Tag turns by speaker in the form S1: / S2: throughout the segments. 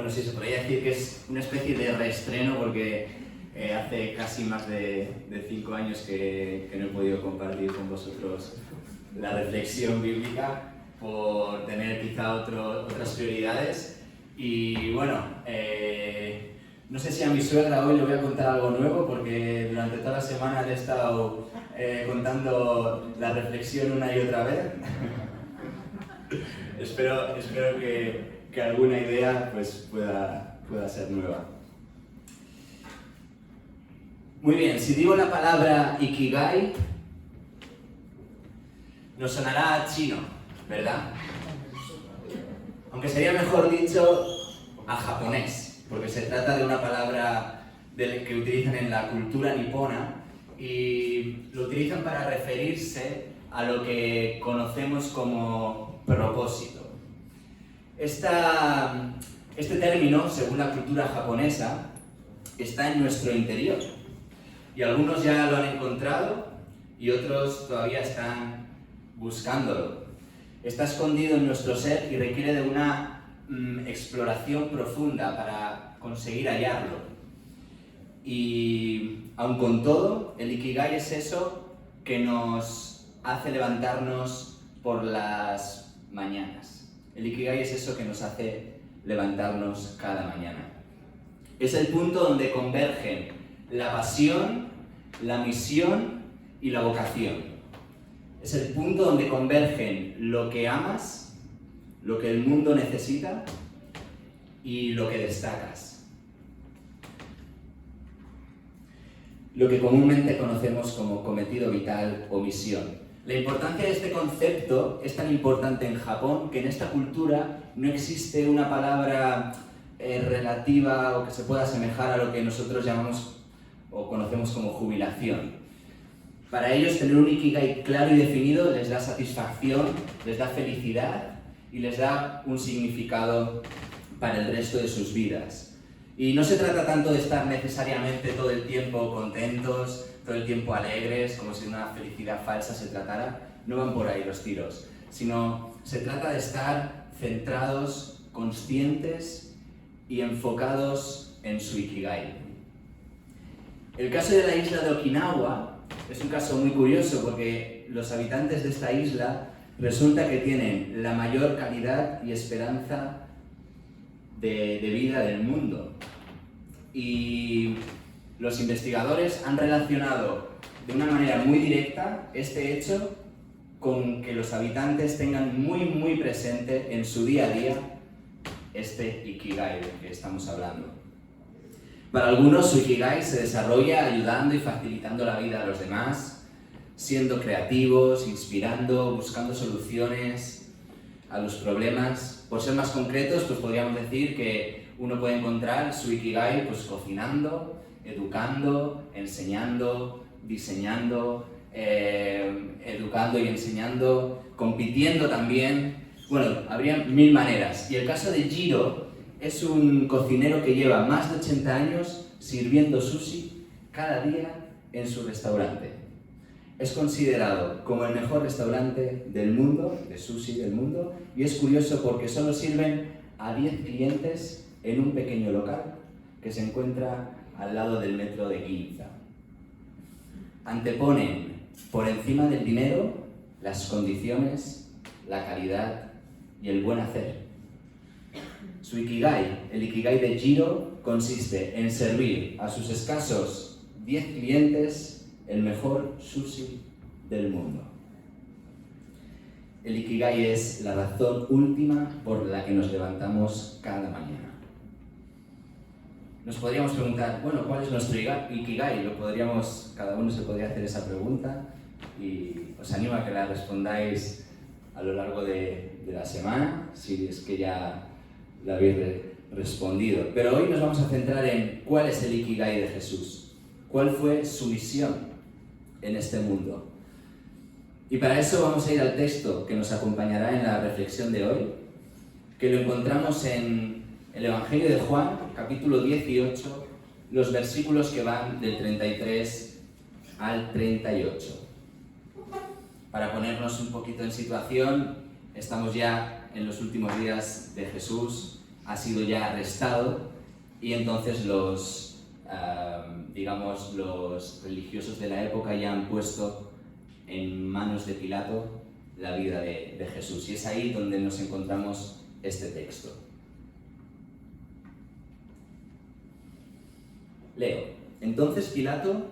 S1: Bueno, sí, se podría decir que es una especie de reestreno porque hace casi más de 5 años que no he podido compartir con vosotros la reflexión bíblica por tener quizá otras prioridades. Y bueno, no sé si a mi suegra hoy le voy a contar algo nuevo porque durante toda la semana le he estado contando la reflexión una y otra vez. espero que alguna idea pues, pueda ser nueva. Muy bien, si digo la palabra Ikigai, nos sonará a chino, ¿verdad? Aunque sería mejor dicho a japonés, porque se trata de una palabra que utilizan en la cultura nipona y lo utilizan para referirse a lo que conocemos como propósito. Este término, según la cultura japonesa, está en nuestro interior y algunos ya lo han encontrado y otros todavía están buscándolo. Está escondido en nuestro ser y requiere de una exploración profunda para conseguir hallarlo. Y aun con todo, el Ikigai es eso que nos hace levantarnos por las mañanas. El Ikigai es eso que nos hace levantarnos cada mañana. Es el punto donde convergen la pasión, la misión y la vocación. Es el punto donde convergen lo que amas, lo que el mundo necesita y lo que destacas. Lo que comúnmente conocemos como cometido vital o misión. La importancia de este concepto es tan importante en Japón que en esta cultura no existe una palabra relativa o que se pueda asemejar a lo que nosotros llamamos o conocemos como jubilación. Para ellos tener un Ikigai claro y definido les da satisfacción, les da felicidad y les da un significado para el resto de sus vidas. Y no se trata tanto de estar necesariamente todo el tiempo contentos, todo el tiempo alegres, como si de una felicidad falsa se tratara. No van por ahí los tiros, sino se trata de estar centrados, conscientes y enfocados en su Ikigai. El caso de la isla de Okinawa es un caso muy curioso porque los habitantes de esta isla resulta que tienen la mayor calidad y esperanza de vida del mundo. Y los investigadores han relacionado de una manera muy directa este hecho con que los habitantes tengan muy presente en su día a día este Ikigai del que estamos hablando. Para algunos su Ikigai se desarrolla ayudando y facilitando la vida a los demás, siendo creativos, inspirando, buscando soluciones a los problemas. Por ser más concretos, pues podríamos decir que uno puede encontrar su Ikigai pues cocinando, educando, enseñando, diseñando, educando y enseñando, compitiendo también. Bueno, habría 1000 maneras. Y el caso de Jiro es un cocinero que lleva más de 80 años sirviendo sushi cada día en su restaurante. Es considerado como el mejor restaurante del mundo, de sushi del mundo, y es curioso porque solo sirven a 10 clientes en un pequeño local que se encuentra al lado del metro de Ginza. Anteponen por encima del dinero las condiciones, la calidad y el buen hacer. Su Ikigai, el Ikigai de Jiro, consiste en servir a sus escasos 10 clientes el mejor sushi del mundo. El Ikigai es la razón última por la que nos levantamos cada mañana. Nos podríamos preguntar, bueno, ¿cuál es nuestro Ikigai? Cada uno se podría hacer esa pregunta y os animo a que la respondáis a lo largo de la semana, si es que ya la habéis respondido. Pero hoy nos vamos a centrar en cuál es el Ikigai de Jesús, cuál fue su misión en este mundo. Y para eso vamos a ir al texto que nos acompañará en la reflexión de hoy, que lo encontramos en el Evangelio de Juan, capítulo 18, los versículos que van del 33 al 38. Para ponernos un poquito en situación, estamos ya en los últimos días de Jesús ha sido ya arrestado y entonces los religiosos de la época ya han puesto en manos de Pilato la vida de Jesús. Y es ahí donde nos encontramos este texto. Leo. Entonces Pilato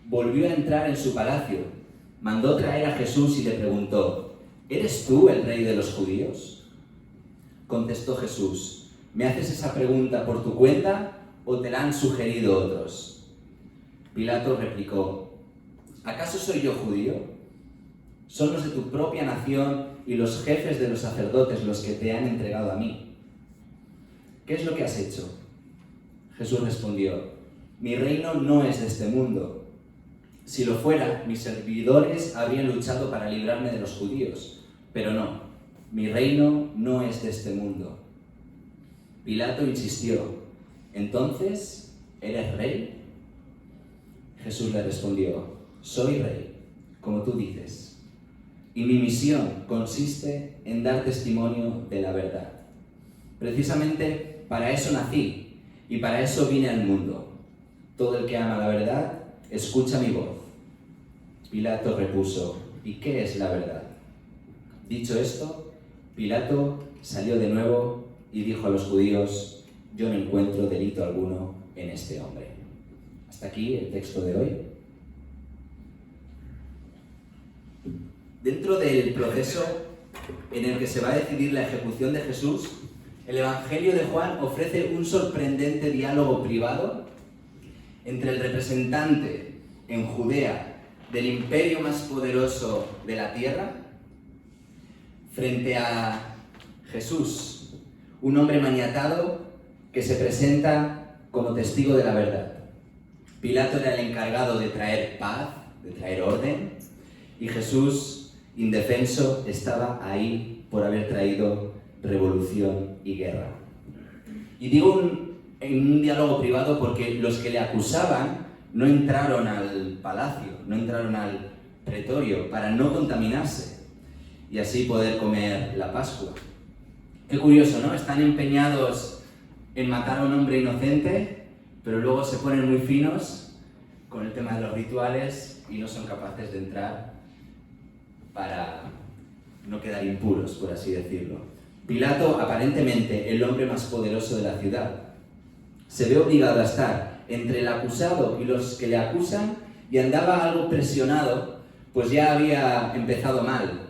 S1: volvió a entrar en su palacio, mandó traer a Jesús y le preguntó: ¿Eres tú el rey de los judíos? Contestó Jesús: ¿Me haces esa pregunta por tu cuenta o te la han sugerido otros? Pilato replicó: ¿Acaso soy yo judío? Son los de tu propia nación y los jefes de los sacerdotes los que te han entregado a mí. ¿Qué es lo que has hecho? Jesús respondió: Mi reino no es de este mundo. Si lo fuera, mis servidores habrían luchado para librarme de los judíos, pero no, mi reino no es de este mundo. Pilato insistió: ¿Entonces eres rey? Jesús le respondió: Soy rey, como tú dices, y mi misión consiste en dar testimonio de la verdad. Precisamente para eso nací y para eso vine al mundo. Todo el que ama la verdad, escucha mi voz. Pilato repuso: ¿Y qué es la verdad? Dicho esto, Pilato salió de nuevo y dijo a los judíos: Yo no encuentro delito alguno en este hombre. Hasta aquí el texto de hoy. Dentro del proceso en el que se va a decidir la ejecución de Jesús, el Evangelio de Juan ofrece un sorprendente diálogo privado entre el representante en Judea del imperio más poderoso de la tierra frente a Jesús, un hombre maniatado que se presenta como testigo de la verdad. Pilato era el encargado de traer paz, de traer orden, y Jesús, indefenso, estaba ahí por haber traído revolución y guerra. Y digo en un diálogo privado porque los que le acusaban no entraron al palacio, no entraron al pretorio para no contaminarse y así poder comer la Pascua. Qué curioso, ¿no? Están empeñados en matar a un hombre inocente, pero luego se ponen muy finos con el tema de los rituales y no son capaces de entrar para no quedar impuros, por así decirlo. Pilato, aparentemente el hombre más poderoso de la ciudad, se ve obligado a estar entre el acusado y los que le acusan y andaba algo presionado, pues ya había empezado mal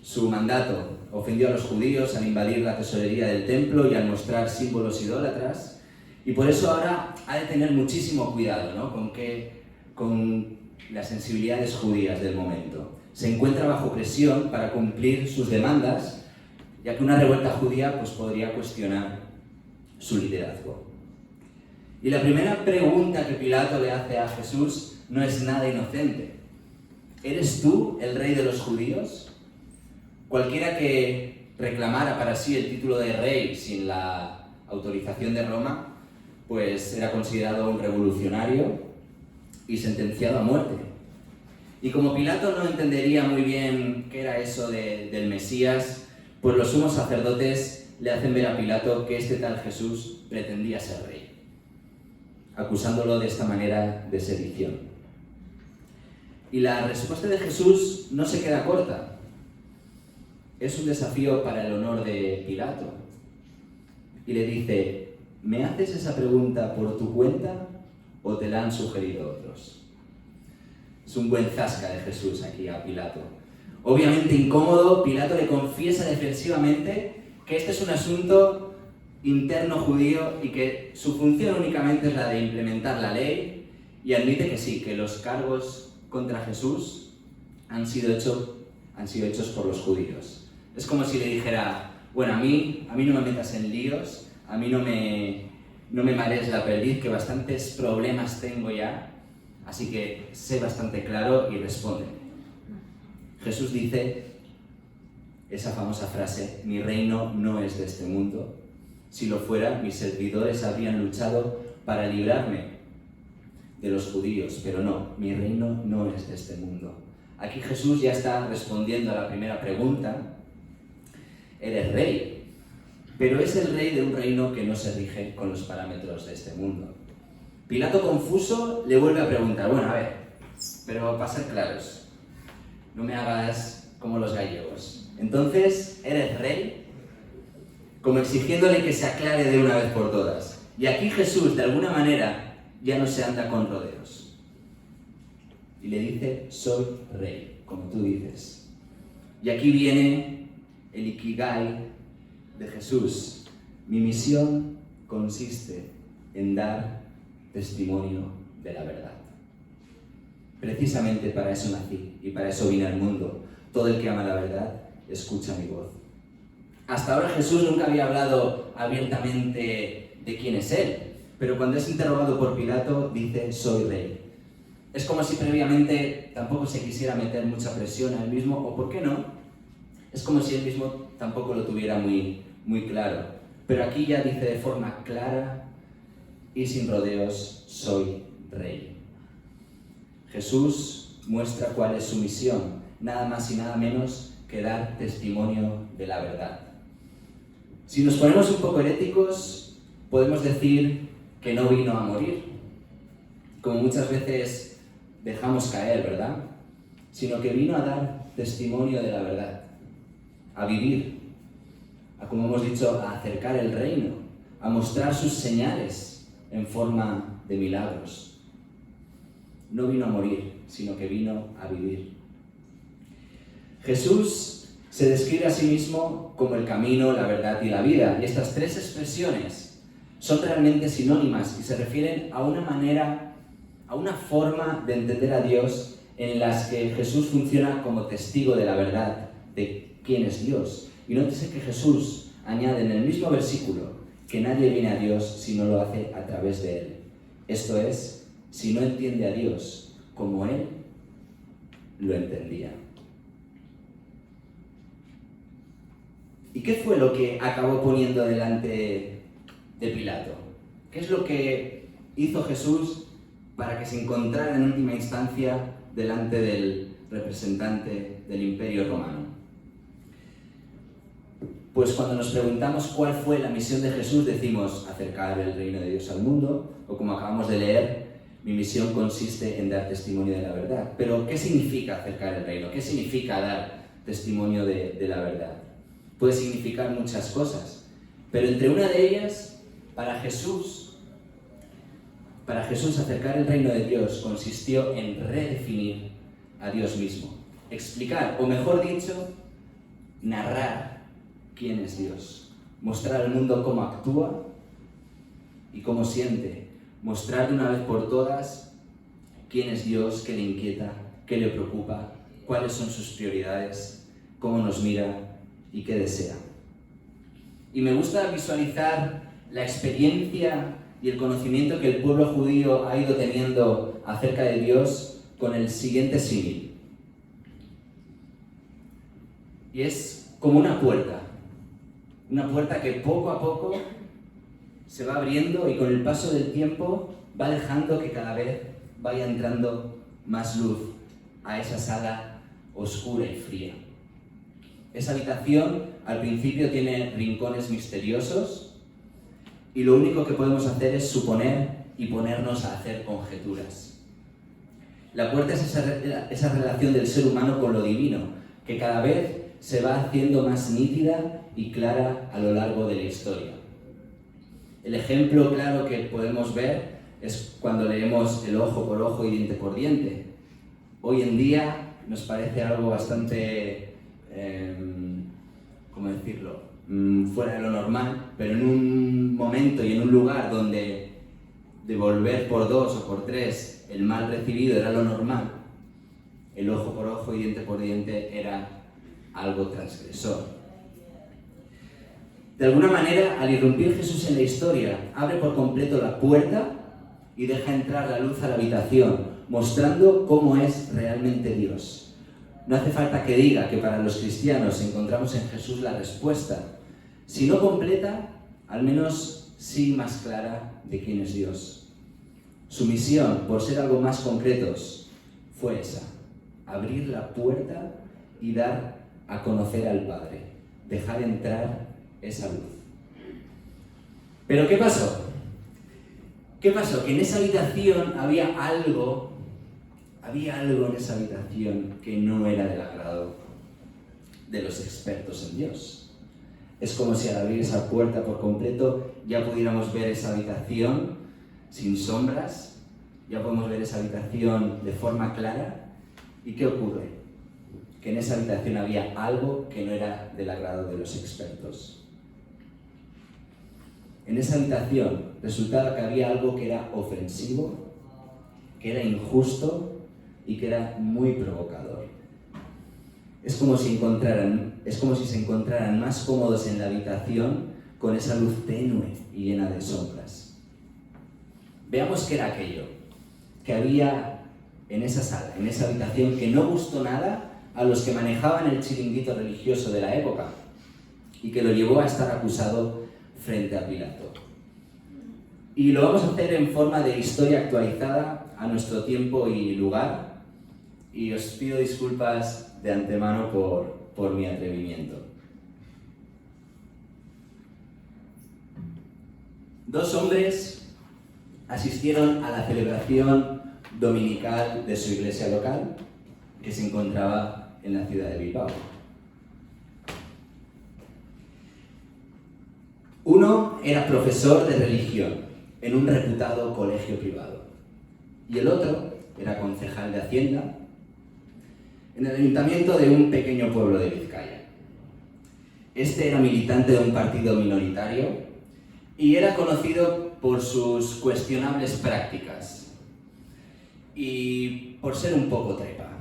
S1: su mandato. Ofendió a los judíos al invadir la tesorería del templo y al mostrar símbolos idólatras, y por eso ahora ha de tener muchísimo cuidado, ¿no? con las sensibilidades judías del momento. Se encuentra bajo presión para cumplir sus demandas, ya que una revuelta judía pues, podría cuestionar su liderazgo. Y la primera pregunta que Pilato le hace a Jesús no es nada inocente. ¿Eres tú el rey de los judíos? Cualquiera que reclamara para sí el título de rey sin la autorización de Roma, pues era considerado un revolucionario y sentenciado a muerte. Y como Pilato no entendería muy bien qué era eso del Mesías, pues los sumos sacerdotes le hacen ver a Pilato que este tal Jesús pretendía ser rey, acusándolo de esta manera de sedición. Y la respuesta de Jesús no se queda corta. Es un desafío para el honor de Pilato. Y le dice: ¿me haces esa pregunta por tu cuenta o te la han sugerido otros? Es un buen zasca de Jesús aquí a Pilato. Obviamente incómodo, Pilato le confiesa defensivamente que este es un asunto interno judío y que su función únicamente es la de implementar la ley, y admite que sí, que los cargos contra Jesús han sido hechos por los judíos. Es como si le dijera: bueno, a mí no me metas en líos, a mí no me marees la perdiz, que bastantes problemas tengo ya, así que sé bastante claro y respóndeme. Jesús dice esa famosa frase: mi reino no es de este mundo. Si lo fuera, mis servidores habrían luchado para librarme de los judíos, pero no, mi reino no es de este mundo. Aquí Jesús ya está respondiendo a la primera pregunta: ¿eres rey? pero es el rey de un reino que no se rige con los parámetros de este mundo. Pilato, confuso, le vuelve a preguntar, bueno, a ver, pero para ser claros, no me hagas como los gallegos. Entonces, ¿eres rey? Como exigiéndole que se aclare de una vez por todas. Y aquí Jesús, de alguna manera, ya no se anda con rodeos. Y le dice, soy rey, como tú dices. Y aquí viene el Ikigai de Jesús. Mi misión consiste en dar testimonio de la verdad. Precisamente para eso nací y para eso vine al mundo. Todo el que ama la verdad, escucha mi voz. Hasta ahora Jesús nunca había hablado abiertamente de quién es Él, pero cuando es interrogado por Pilato, dice, soy rey. Es como si previamente tampoco se quisiera meter mucha presión a él mismo, o ¿por qué no? Es como si él mismo tampoco lo tuviera muy claro. Pero aquí ya dice de forma clara y sin rodeos, soy rey. Jesús muestra cuál es su misión, nada más y nada menos que dar testimonio de la verdad. Si nos ponemos un poco heréticos, podemos decir que no vino a morir, como muchas veces dejamos caer, ¿verdad? Sino que vino a dar testimonio de la verdad, a vivir, a, como hemos dicho, a acercar el reino, a mostrar sus señales en forma de milagros. No vino a morir, sino que vino a vivir. Jesús se describe a sí mismo como el camino, la verdad y la vida, y estas tres expresiones son realmente sinónimas y se refieren a una manera, a una forma de entender a Dios en las que Jesús funciona como testigo de la verdad, de quién es Dios. Y nótese que Jesús añade en el mismo versículo que nadie viene a Dios si no lo hace a través de Él. Esto es, si no entiende a Dios como Él lo entendía. ¿Y qué fue lo que acabó poniendo delante de Pilato? ¿Qué es lo que hizo Jesús para que se encontrara en última instancia delante del representante del Imperio Romano? Pues cuando nos preguntamos cuál fue la misión de Jesús, decimos acercar el reino de Dios al mundo, o como acabamos de leer, mi misión consiste en dar testimonio de la verdad. Pero, ¿qué significa acercar el reino? ¿Qué significa dar testimonio de la verdad? Puede significar muchas cosas, pero entre una de ellas, para Jesús acercar el reino de Dios consistió en redefinir a Dios mismo, explicar, o mejor dicho, narrar quién es Dios, mostrar al mundo cómo actúa y cómo siente, mostrar de una vez por todas quién es Dios, qué le inquieta, qué le preocupa, cuáles son sus prioridades, cómo nos mira y qué desea. Y me gusta visualizar la experiencia y el conocimiento que el pueblo judío ha ido teniendo acerca de Dios con el siguiente símil. Y es como una puerta que poco a poco se va abriendo y con el paso del tiempo va dejando que cada vez vaya entrando más luz a esa sala oscura y fría. Esa habitación al principio tiene rincones misteriosos y lo único que podemos hacer es suponer y ponernos a hacer conjeturas. La puerta es esa relación del ser humano con lo divino, que cada vez se va haciendo más nítida y clara a lo largo de la historia. El ejemplo claro que podemos ver es cuando leemos el ojo por ojo y diente por diente. Hoy en día nos parece algo bastante, ¿cómo decirlo?, fuera de lo normal, pero en un momento y en un lugar donde devolver por 2 o por 3 el mal recibido era lo normal, el ojo por ojo y diente por diente era algo transgresor. De alguna manera, al irrumpir Jesús en la historia, abre por completo la puerta y deja entrar la luz a la habitación, mostrando cómo es realmente Dios. No hace falta que diga que para los cristianos encontramos en Jesús la respuesta, si no completa, al menos sí más clara de quién es Dios. Su misión, por ser algo más concretos, fue esa: abrir la puerta y dar a conocer al Padre, dejar entrar esa luz. Pero ¿qué pasó? ¿Qué pasó? Que en esa habitación había algo en esa habitación que no era del agrado de los expertos en Dios. Es como si al abrir esa puerta por completo ya pudiéramos ver esa habitación sin sombras, ya podemos ver esa habitación de forma clara. ¿Y qué ocurre? Que en esa habitación había algo que no era del agrado de los expertos. En esa habitación resultaba que había algo que era ofensivo, que era injusto y que era muy provocador. Es como si se encontraran más cómodos en la habitación con esa luz tenue y llena de sombras. Veamos qué era aquello que había en esa sala, en esa habitación, que no gustó nada a los que manejaban el chiringuito religioso de la época y que lo llevó a estar acusado frente a Pilato. Y lo vamos a hacer en forma de historia actualizada a nuestro tiempo y lugar, y os pido disculpas de antemano por mi atrevimiento. Dos hombres asistieron a la celebración dominical de su iglesia local, que se encontraba en la ciudad de Bilbao. Uno era profesor de religión en un reputado colegio privado y el otro era concejal de Hacienda en el ayuntamiento de un pequeño pueblo de Vizcaya. Este era militante de un partido minoritario y era conocido por sus cuestionables prácticas y por ser un poco trepa.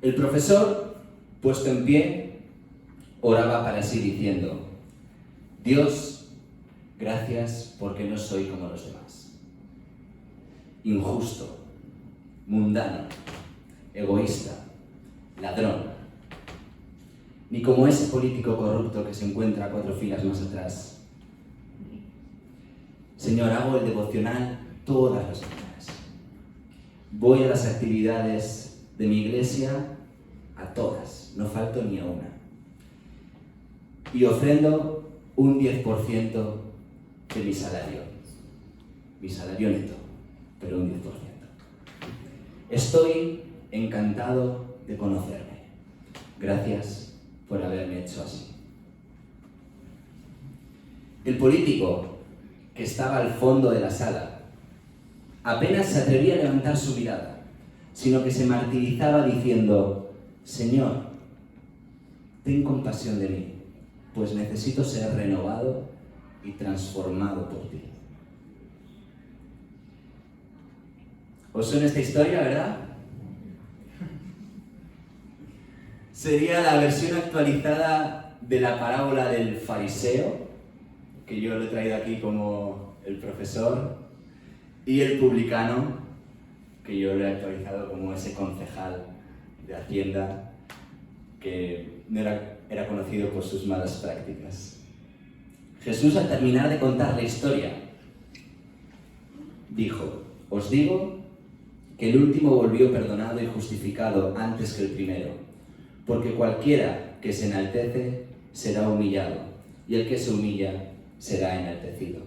S1: El profesor, puesto en pie, oraba para sí diciendo: Dios, gracias porque no soy como los demás. Injusto, mundano, egoísta, ladrón. Ni como ese político corrupto que se encuentra 4 filas más atrás. Señor, hago el devocional todas las mañanas. Voy a las actividades de mi iglesia a todas, no falto ni a una. Y ofrendo un 10% de mi salario neto, pero un 10%. Estoy encantado de conocerme. Gracias por haberme hecho así. El político que estaba al fondo de la sala apenas se atrevía a levantar su mirada, sino que se martirizaba diciendo: Señor, ten compasión de mí, pues necesito ser renovado y transformado por ti. ¿Os suena esta historia, verdad? Sería la versión actualizada de la parábola del fariseo, que yo lo he traído aquí como el profesor, y el publicano, que yo lo he actualizado como ese concejal de Hacienda, que no era conocido por sus malas prácticas. Jesús, al terminar de contar la historia, dijo: Os digo que el último volvió perdonado y justificado antes que el primero, porque cualquiera que se enaltece será humillado, y el que se humilla será enaltecido.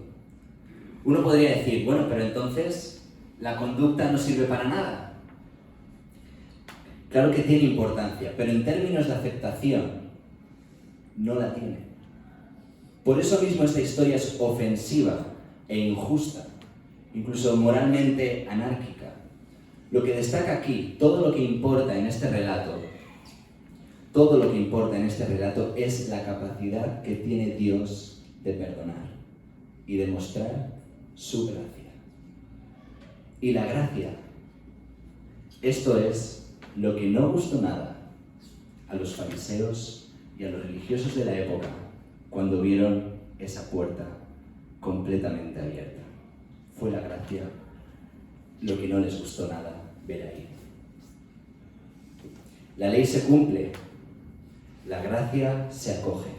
S1: Uno podría decir: bueno, pero entonces la conducta no sirve para nada. Claro que tiene importancia, pero en términos de aceptación no la tiene. Por eso mismo esta historia es ofensiva e injusta, incluso moralmente anárquica. Lo que destaca aquí, todo lo que importa en este relato es la capacidad que tiene Dios de perdonar y de mostrar su gracia. Y la gracia, esto es lo que no gustó nada a los fariseos y a los religiosos de la época cuando vieron esa puerta completamente abierta. Fue la gracia lo que no les gustó nada ver ahí. La ley se cumple, la gracia se acoge.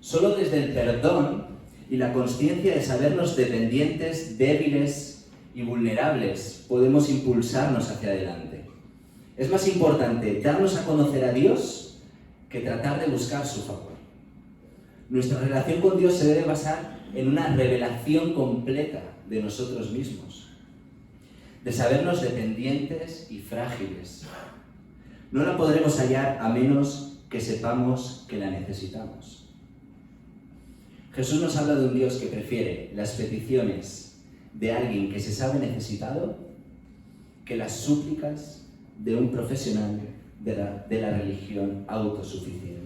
S1: Solo desde el perdón y la consciencia de sabernos dependientes, débiles y vulnerables podemos impulsarnos hacia adelante. Es más importante darnos a conocer a Dios que tratar de buscar su favor. Nuestra relación con Dios se debe basar en una revelación completa de nosotros mismos, de sabernos dependientes y frágiles. No la podremos hallar a menos que sepamos que la necesitamos. Jesús nos habla de un Dios que prefiere las peticiones de alguien que se sabe necesitado que las súplicas de un profesional de la religión autosuficiente.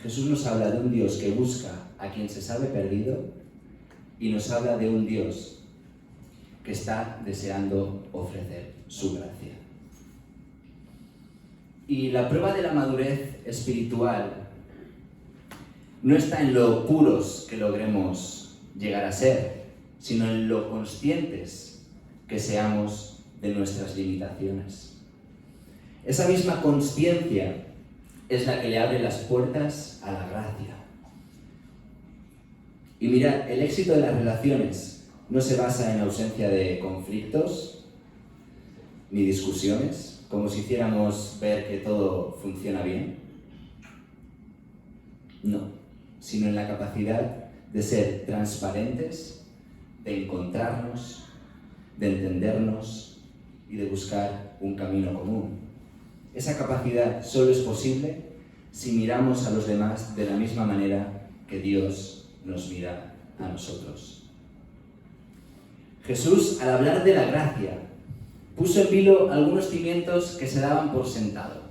S1: Jesús nos habla de un Dios que busca a quien se sabe perdido y nos habla de un Dios que está deseando ofrecer su gracia. Y la prueba de la madurez espiritual no está en lo puros que logremos llegar a ser, sino en lo conscientes que seamos de nuestras limitaciones. Esa misma consciencia es la que le abre las puertas a la gracia. Y mirad, el éxito de las relaciones no se basa en ausencia de conflictos ni discusiones, como si hiciéramos ver que todo funciona bien. No, sino en la capacidad de ser transparentes, de encontrarnos, de entendernos y de buscar un camino común. Esa capacidad solo es posible si miramos a los demás de la misma manera que Dios nos mira a nosotros. Jesús, al hablar de la gracia, puso en vilo algunos cimientos que se daban por sentado.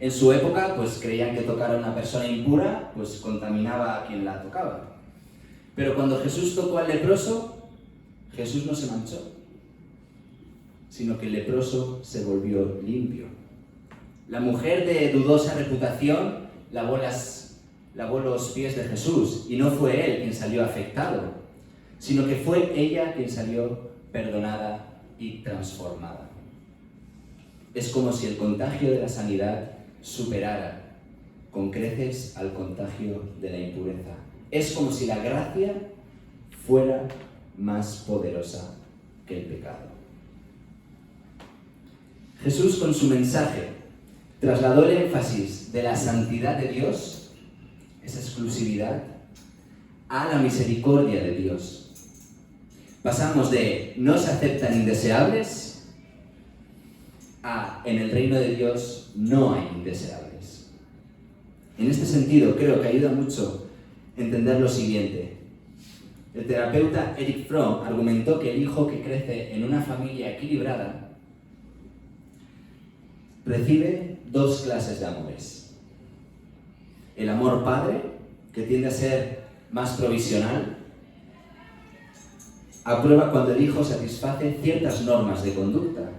S1: En su época, pues creían que tocar a una persona impura, pues contaminaba a quien la tocaba. Pero cuando Jesús tocó al leproso, Jesús no se manchó, sino que el leproso se volvió limpio. La mujer de dudosa reputación lavó los pies de Jesús, y no fue él quien salió afectado, sino que fue ella quien salió perdonada y transformada. Es como si el contagio de la sanidad superara con creces al contagio de la impureza. Es como si la gracia fuera más poderosa que el pecado. Jesús, con su mensaje, trasladó el énfasis de la santidad de Dios, esa exclusividad, a la misericordia de Dios. Pasamos de no se aceptan indeseables a en el reino de Dios no hay indeseables. En este sentido, creo que ayuda mucho entender lo siguiente. El terapeuta Erich Fromm argumentó que el hijo que crece en una familia equilibrada recibe dos clases de amores. El amor padre, que tiende a ser más provisional, aprueba cuando el hijo satisface ciertas normas de conducta.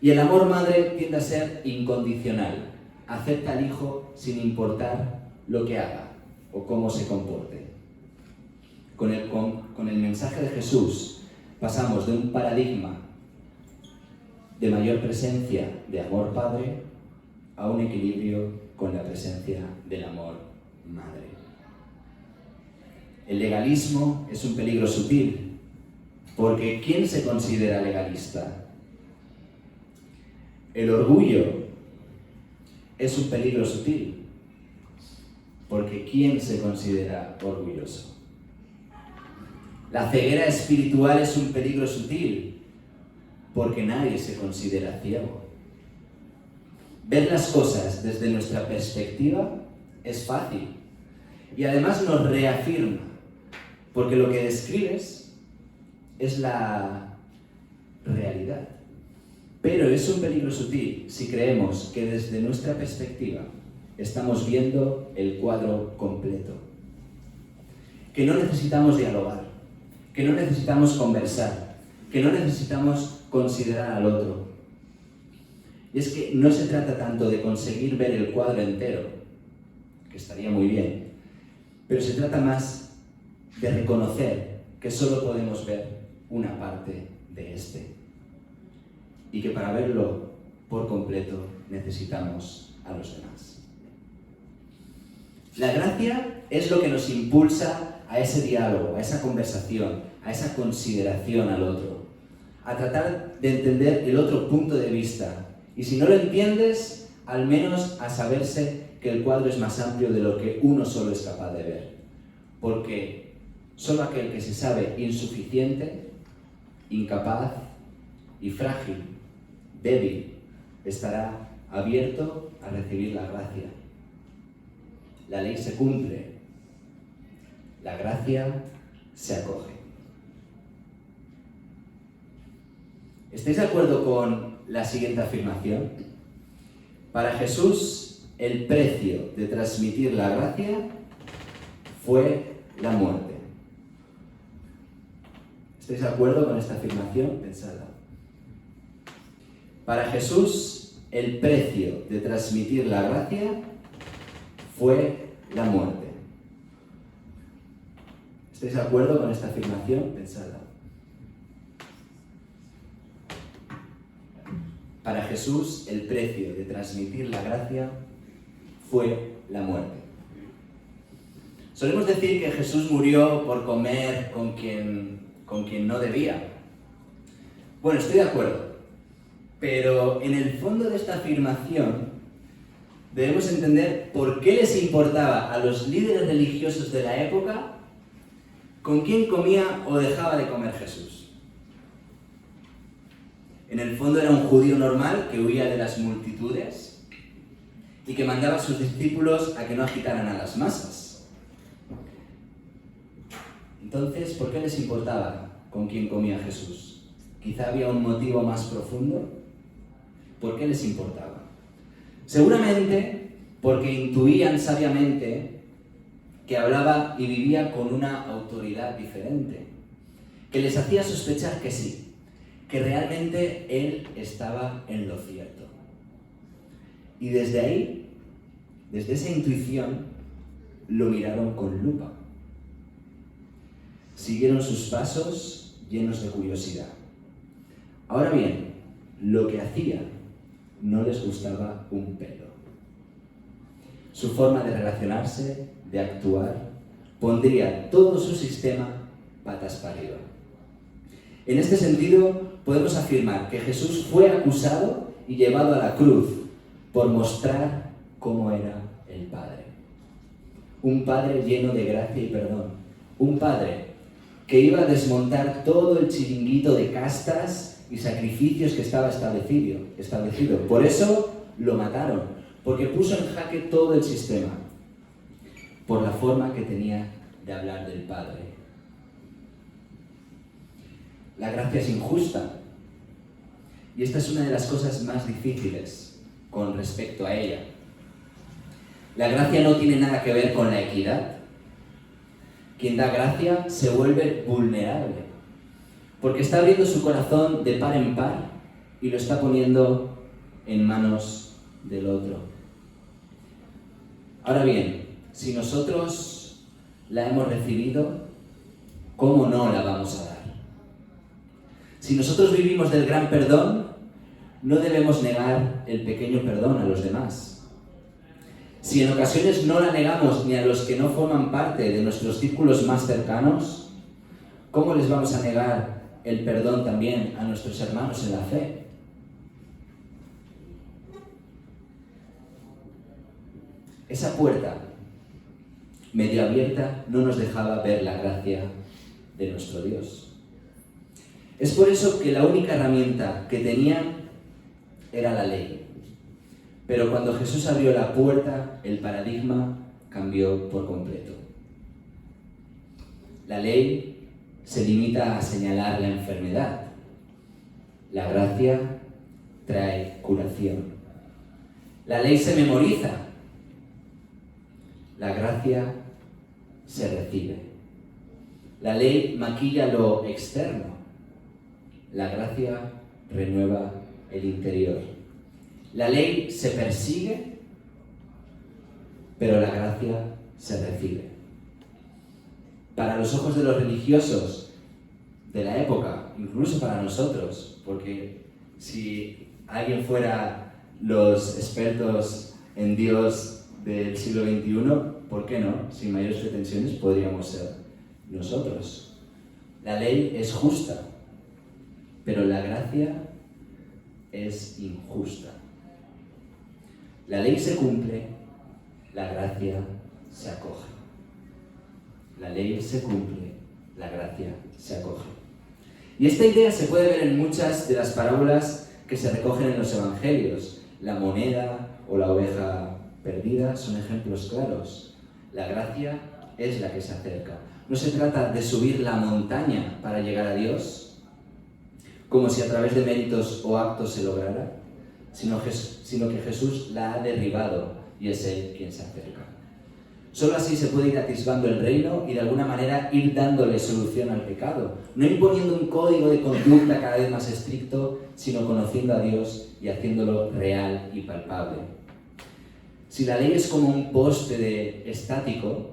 S1: Y el amor madre tiende a ser incondicional, acepta al hijo sin importar lo que haga o cómo se comporte. Con el mensaje de Jesús pasamos de un paradigma de mayor presencia de amor padre a un equilibrio con la presencia del amor madre. El legalismo es un peligro sutil, porque ¿quién se considera legalista? El orgullo es un peligro sutil, porque ¿quién se considera orgulloso? La ceguera espiritual es un peligro sutil, porque nadie se considera ciego. Ver las cosas desde nuestra perspectiva es fácil y además nos reafirma, porque lo que describes es la realidad. Pero es un peligro sutil si creemos que desde nuestra perspectiva estamos viendo el cuadro completo. Que no necesitamos dialogar, que no necesitamos conversar, que no necesitamos considerar al otro. Y es que no se trata tanto de conseguir ver el cuadro entero, que estaría muy bien, pero se trata más de reconocer que solo podemos ver una parte de este y que para verlo por completo necesitamos a los demás. La gracia es lo que nos impulsa a ese diálogo, a esa conversación, a esa consideración al otro, a tratar de entender el otro punto de vista. Y si no lo entiendes, al menos a saberse que el cuadro es más amplio de lo que uno solo es capaz de ver. Porque solo aquel que se sabe insuficiente, incapaz y frágil, débil, estará abierto a recibir la gracia. La ley se cumple, la gracia se acoge. ¿Estáis de acuerdo con la siguiente afirmación? Para Jesús, el precio de transmitir la gracia fue la muerte. ¿Estáis de acuerdo con esta afirmación? Pensadla. Para Jesús, el precio de transmitir la gracia fue la muerte. ¿Estáis de acuerdo con esta afirmación? Pensadla. Para Jesús, el precio de transmitir la gracia fue la muerte. Solemos decir que Jesús murió por comer con quien no debía. Bueno, estoy de acuerdo, pero en el fondo de esta afirmación debemos entender por qué les importaba a los líderes religiosos de la época con quién comía o dejaba de comer Jesús. En el fondo era un judío normal que huía de las multitudes y que mandaba a sus discípulos a que no agitaran a las masas. Entonces, ¿por qué les importaba con quién comía Jesús? Quizá había un motivo más profundo. ¿Por qué les importaba? Seguramente porque intuían sabiamente que hablaba y vivía con una autoridad diferente, que les hacía sospechar que sí, que realmente él estaba en lo cierto. Y desde ahí, desde esa intuición, lo miraron con lupa. Siguieron sus pasos llenos de curiosidad. Ahora bien, lo que hacía no les gustaba un pelo. Su forma de relacionarse, de actuar, pondría todo su sistema patas para arriba. En este sentido, podemos afirmar que Jesús fue acusado y llevado a la cruz por mostrar cómo era el Padre. Un Padre lleno de gracia y perdón. Un Padre que iba a desmontar todo el chiringuito de castas y sacrificios que estaba establecido. Por eso lo mataron, porque puso en jaque todo el sistema, por la forma que tenía de hablar del Padre. La gracia es injusta, y esta es una de las cosas más difíciles con respecto a ella. La gracia no tiene nada que ver con la equidad. Quien da gracia se vuelve vulnerable, porque está abriendo su corazón de par en par y lo está poniendo en manos del otro. Ahora bien, si nosotros la hemos recibido, ¿cómo no la vamos a dar? Si nosotros vivimos del gran perdón, no debemos negar el pequeño perdón a los demás. Si en ocasiones no la negamos ni a los que no forman parte de nuestros círculos más cercanos, ¿cómo les vamos a negar el perdón también a nuestros hermanos en la fe? Esa puerta medio abierta no nos dejaba ver la gracia de nuestro Dios. Es por eso que la única herramienta que tenían era la ley. Pero cuando Jesús abrió la puerta, el paradigma cambió por completo. La ley se limita a señalar la enfermedad. La gracia trae curación. La ley se memoriza. La gracia se recibe. La ley maquilla lo externo. La gracia renueva el interior. La ley se persigue, pero la gracia se recibe. Para los ojos de los religiosos de la época, incluso para nosotros, porque si alguien fuera los expertos en Dios del siglo XXI, ¿por qué no? Sin mayores pretensiones podríamos ser nosotros. La ley es justa, pero la gracia es injusta. La ley se cumple, la gracia se acoge. La ley se cumple, la gracia se acoge. Y esta idea se puede ver en muchas de las parábolas que se recogen en los evangelios. La moneda o la oveja perdida son ejemplos claros. La gracia es la que se acerca. No se trata de subir la montaña para llegar a Dios, como si a través de méritos o actos se lograra, sino que Jesús la ha derribado y es Él quien se acerca. Solo así se puede ir atisbando el reino y de alguna manera ir dándole solución al pecado, no imponiendo un código de conducta cada vez más estricto, sino conociendo a Dios y haciéndolo real y palpable. Si la ley es como un poste estático,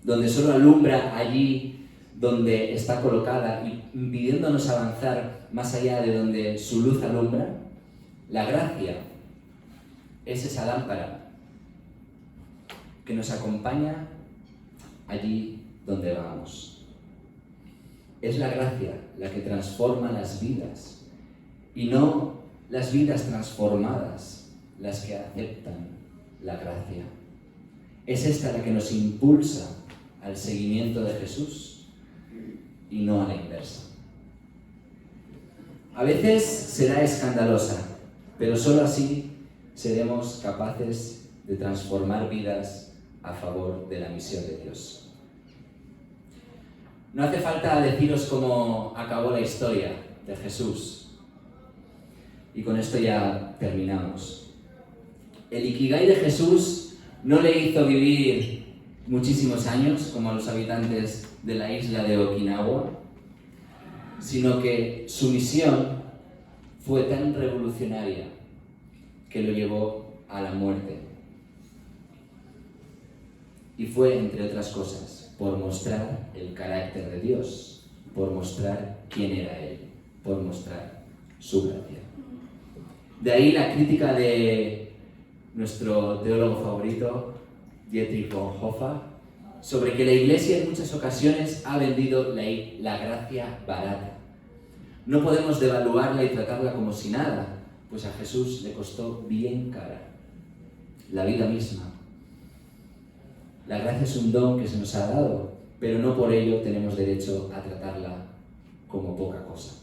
S1: donde solo alumbra allí donde está colocada, impidiéndonos avanzar más allá de donde su luz alumbra, la gracia es esa lámpara que nos acompaña allí donde vamos. Es la gracia la que transforma las vidas, y no las vidas transformadas las que aceptan la gracia. Es esta la que nos impulsa al seguimiento de Jesús y no a la inversa. A veces será escandalosa, pero solo así seremos capaces de transformar vidas a favor de la misión de Dios. No hace falta deciros cómo acabó la historia de Jesús. Y con esto ya terminamos. El Ikigai de Jesús no le hizo vivir muchísimos años, como a los habitantes de la isla de Okinawa, sino que su misión fue tan revolucionaria que lo llevó a la muerte. Y fue, entre otras cosas, por mostrar el carácter de Dios, por mostrar quién era Él, por mostrar su gracia. De ahí la crítica de nuestro teólogo favorito, Dietrich Bonhoeffer, sobre que la Iglesia en muchas ocasiones ha vendido la gracia barata. No podemos devaluarla y tratarla como si nada, pues a Jesús le costó bien cara la vida misma. La gracia es un don que se nos ha dado, pero no por ello tenemos derecho a tratarla como poca cosa.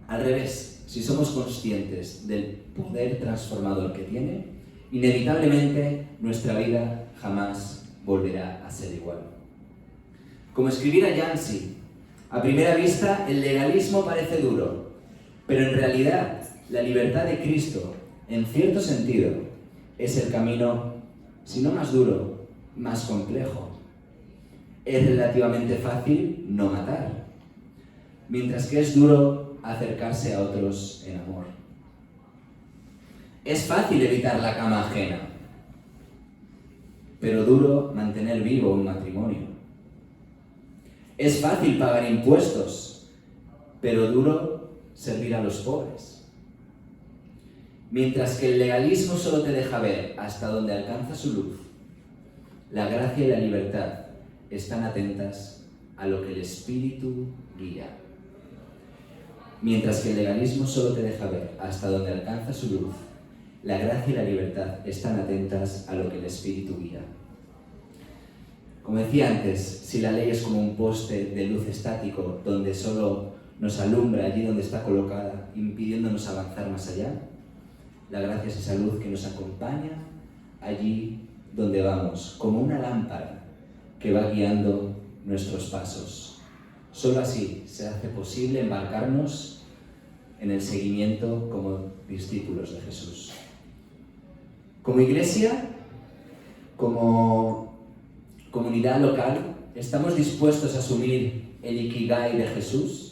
S1: Al revés, si somos conscientes del poder transformador que tiene, inevitablemente nuestra vida jamás volverá a ser igual. Como escribiera Yancey, a primera vista el legalismo parece duro, pero en realidad la libertad de Cristo, en cierto sentido, es el camino, si no más duro, más complejo. Es relativamente fácil no matar, mientras que es duro acercarse a otros en amor. Es fácil evitar la cama ajena, pero duro mantener vivo un matrimonio. Es fácil pagar impuestos, pero duro servir a los pobres. Mientras que el legalismo solo te deja ver hasta donde alcanza su luz, la gracia y la libertad están atentas a lo que el Espíritu guía. Mientras que el legalismo solo te deja ver hasta donde alcanza su luz, la gracia y la libertad están atentas a lo que el Espíritu guía. Como decía antes, si la ley es como un poste de luz estático donde solo nos alumbra allí donde está colocada, impidiéndonos avanzar más allá, la gracia es esa luz que nos acompaña allí donde vamos, como una lámpara que va guiando nuestros pasos. Solo así se hace posible embarcarnos en el seguimiento como discípulos de Jesús. Como iglesia, como comunidad local, ¿estamos dispuestos a asumir el Ikigai de Jesús?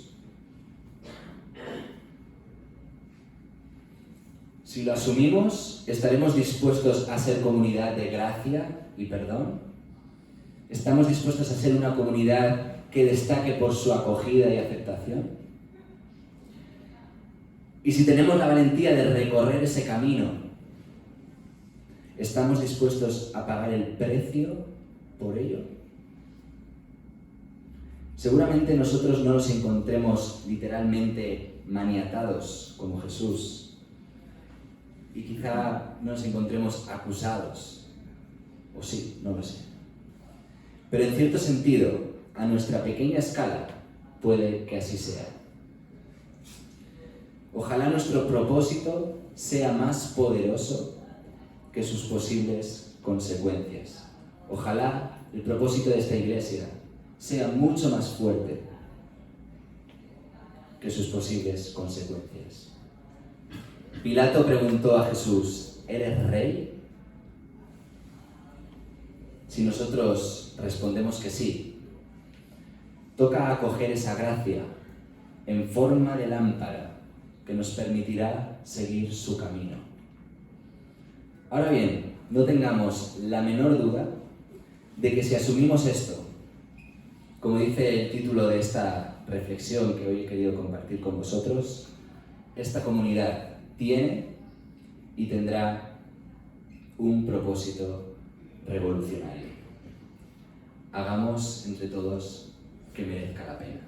S1: Si lo asumimos, ¿estaremos dispuestos a ser comunidad de gracia y perdón? ¿Estamos dispuestos a ser una comunidad que destaque por su acogida y aceptación? Y si tenemos la valentía de recorrer ese camino, ¿estamos dispuestos a pagar el precio por ello? Seguramente nosotros no nos encontremos literalmente maniatados como Jesús, y quizá nos encontremos acusados. O sí, no lo sé. Pero en cierto sentido, a nuestra pequeña escala, puede que así sea. Ojalá nuestro propósito sea más poderoso que sus posibles consecuencias. Ojalá el propósito de esta iglesia sea mucho más fuerte que sus posibles consecuencias. Pilato preguntó a Jesús, ¿eres rey? Si nosotros respondemos que sí, toca acoger esa gracia en forma de lámpara que nos permitirá seguir su camino. Ahora bien, no tengamos la menor duda de que si asumimos esto, como dice el título de esta reflexión que hoy he querido compartir con vosotros, esta comunidad tiene y tendrá un propósito revolucionario. Hagamos entre todos que merezca la pena.